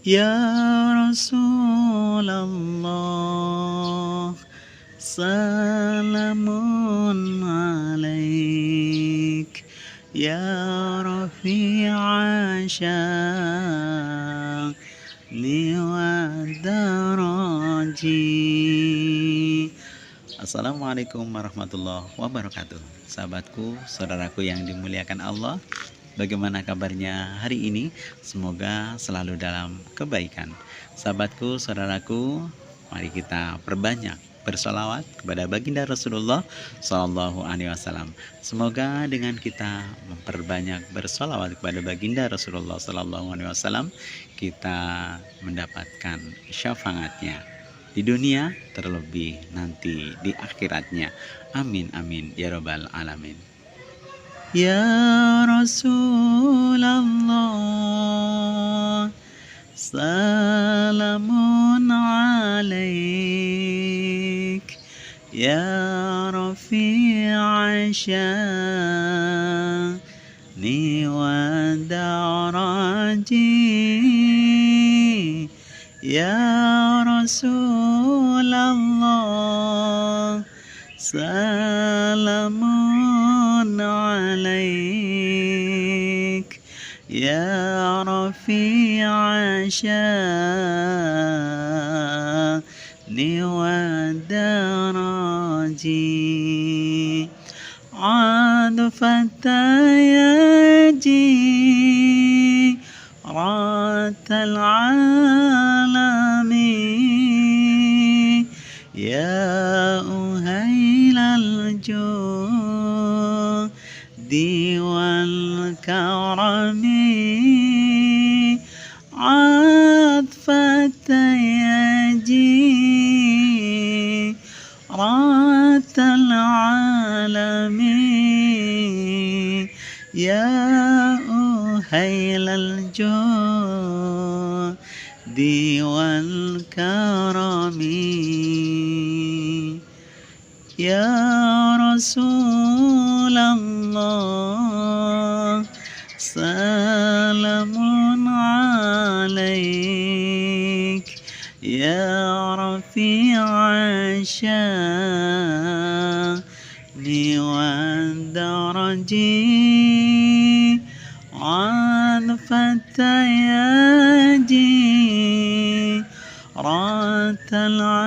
Ya Rasulullah, salamun alaik. Ya Rafi'a sya'ni wa daraji. Assalamualaikum warahmatullahi wabarakatuh. Sahabatku, saudaraku yang dimuliakan Allah, bagaimana kabarnya hari ini? Semoga selalu dalam kebaikan. Sahabatku, saudaraku, mari kita perbanyak bersolawat kepada baginda Rasulullah Sallallahu Alaihi Wasallam. Semoga dengan kita memperbanyak bersolawat kepada baginda Rasulullah Sallallahu Alaihi Wasallam, kita mendapatkan syafaatnya di dunia, terlebih nanti di akhiratnya. Amin amin ya rabbal alamin. Ya Rasulullah, salamun alaik. Ya Rafi'a sya'ni wa daraji. Ya Rasulullah, salamun alaik. Ya Rafi'a sya'ni wa daraji. عاطفة يجي رات العالم. يا أهيل الجود والكرم. عاطفة يجي رات العالم. يا أهيل الجود والكرم. يا رسول الله، سلام عليك. يا رفيع الشان والدرج. عاطفة يجي رات العالم.